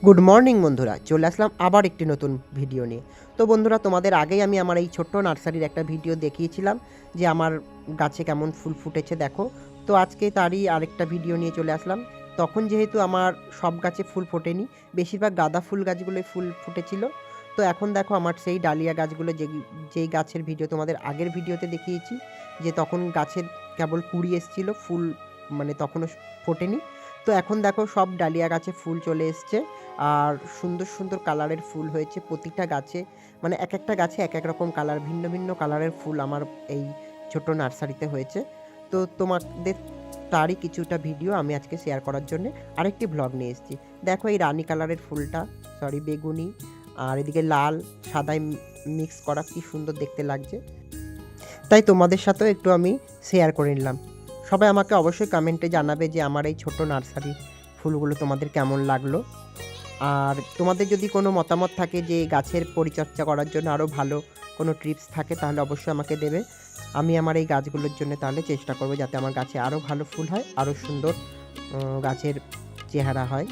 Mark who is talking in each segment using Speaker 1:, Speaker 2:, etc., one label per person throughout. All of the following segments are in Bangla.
Speaker 1: গুড মর্নিং বন্ধুরা, চলে আসলাম আবার একটি নতুন ভিডিও নিয়ে। তো বন্ধুরা, তোমাদের আগেই আমি আমার এই ছোট্ট নার্সারির একটা ভিডিও দেখিয়েছিলাম যে আমার গাছে কেমন ফুল ফুটেছে দেখো। তো আজকে তারই আরেকটা ভিডিও নিয়ে চলে আসলাম। তখন যেহেতু আমার সব গাছে ফুল ফোটেনি, বেশিরভাগ গাঁদা ফুল গাছগুলোই ফুল ফুটেছিল। তো এখন দেখো আমার সেই ডালিয়া গাছগুলো যেই গাছের ভিডিও তোমাদের আগের ভিডিওতে দেখিয়েছি, যে তখন গাছের কেবল কুড়ি এসেছিল, ফুল মানে তখনও ফোটেনি। তো এখন দেখো সব ডালিয়া গাছে ফুল চলে এসছে, আর সুন্দর সুন্দর কালারের ফুল হয়েছে প্রতিটা গাছে। মানে এক একটা গাছে এক এক রকম কালার, ভিন্ন ভিন্ন কালারের ফুল আমার এই ছোট নার্সারিতে হয়েছে। তো তোমাদের তারই কিছুটা ভিডিও আমি আজকে শেয়ার করার জন্য আরেকটি ব্লগ নিয়ে এসেছি। দেখো এই রানী কালারের ফুলটা, বেগুনি আর এদিকে লাল সাদায় মিক্স করা, কি সুন্দর দেখতে লাগছে। তাই তোমাদের সাথেও একটু আমি শেয়ার করে নিলাম। সবাই আমাকে অবশ্যই কমেন্টে জানাবে যে আমার এই ছোট নার্সারি ফুলগুলো তোমাদের কেমন লাগলো। আর তোমাদের যদি কোনো মতামত থাকে যে গাছের পরিচর্যা করার জন্য আরও ভালো কোনো টিপস থাকে, তাহলে অবশ্যই আমাকে দেবে। আমি আমার এই গাছগুলোর জন্য তাহলে চেষ্টা করব যাতে আমার গাছে আরও ভালো ফুল হয়, আরও সুন্দর গাছের চেহারা হয়।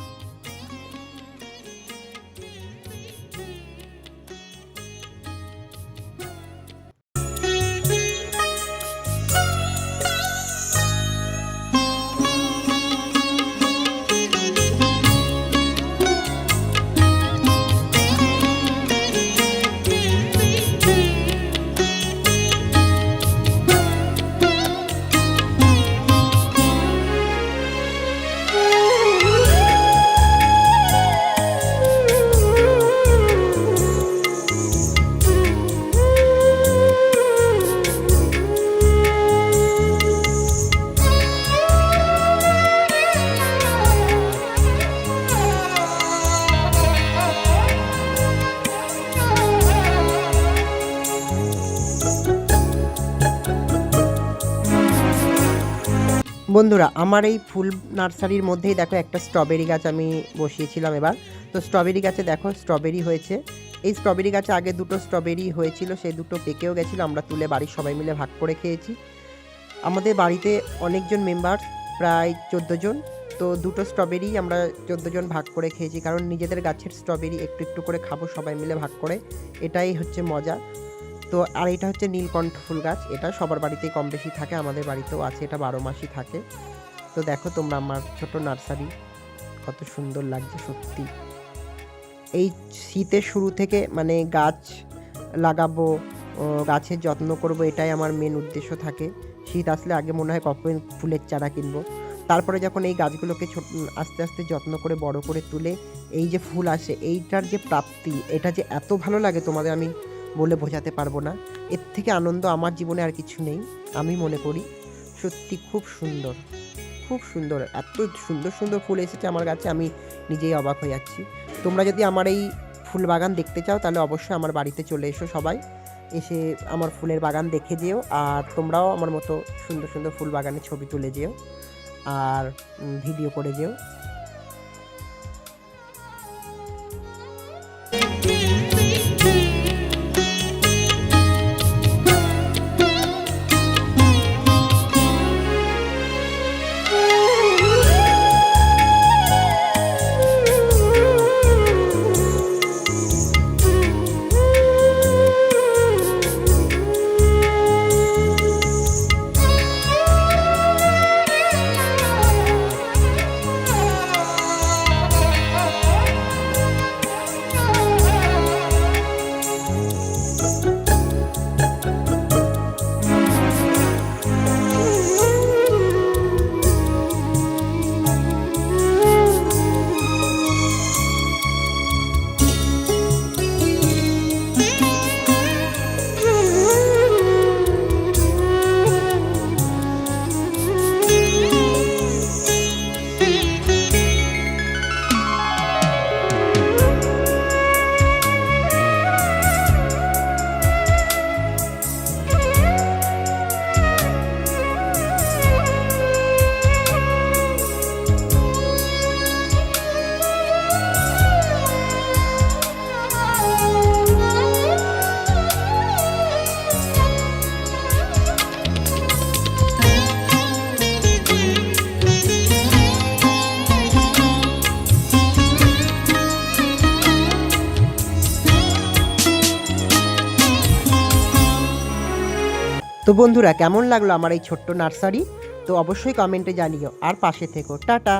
Speaker 1: বন্ধুরা, আমার এই ফুল নার্সারির মধ্যেই দেখো একটা স্ট্রবেরি গাছ আমি বসিয়েছিলাম এবার। তো স্ট্রবেরি গাছে দেখো স্ট্রবেরি হয়েছে। এই স্ট্রবেরি গাছে আগে দুটো স্ট্রবেরি হয়েছিল, সেই দুটো পেকেও গেছিলো, আমরা তুলে বাড়ির সবাই মিলে ভাগ করে খেয়েছি। আমাদের বাড়িতে অনেকজন মেম্বার, প্রায় 14 জন। তো দুটো স্ট্রবেরি আমরা 14 জন ভাগ করে খেয়েছি, কারণ নিজেদের গাছের স্ট্রবেরি একটু একটু করে খাবো সবাই মিলে ভাগ করে, এটাই হচ্ছে মজা। তো আর এটা হচ্ছে নীলকণ্ঠ ফুল গাছ, এটা সবার বাড়িতেই কম বেশি থাকে, আমাদের বাড়িতেও আছে, এটা 12 মাসই থাকে। তো দেখো তোমরা আমার ছোট নার্সারি কত সুন্দর লাগছে সত্যি। এই শীতের শুরু থেকে মানে গাছ লাগাবো, গাছের যত্ন করব, এটাই আমার মেন উদ্দেশ্য থাকে। শীত আসলে আগে মনে হয় কখন ফুলের চারা কিনবো, তারপরে যখন এই গাছগুলোকে আস্তে আস্তে যত্ন করে বড় করে তুলে এই যে ফুল আসে, এইটার যে প্রাপ্তি, এটা যে এত ভালো লাগে তোমাদের আমি বলে বোঝাতে পারবো না। এর থেকে আনন্দ আমার জীবনে আর কিছু নেই আমি মনে করি। সত্যি খুব সুন্দর, খুব সুন্দর, এত সুন্দর সুন্দর ফুল এসেছে আমার গাছে, আমি নিজেই অবাক হয়ে যাচ্ছি। তোমরা যদি আমার এই ফুল বাগান দেখতে চাও, তাহলে অবশ্যই আমার বাড়িতে চলে এসো, সবাই এসে আমার ফুলের বাগান দেখে যেও। আর তোমরাও আমার মতো সুন্দর সুন্দর ফুল বাগানে ছবি তুলে যেও আর ভিডিও করে যেও। তো বন্ধুরা, কেমন লাগলো আমার এই ছোট্ট নার্সারি? তো অবশ্যই কমেন্টে জানিও, আর পাশে থেকো। টাটা।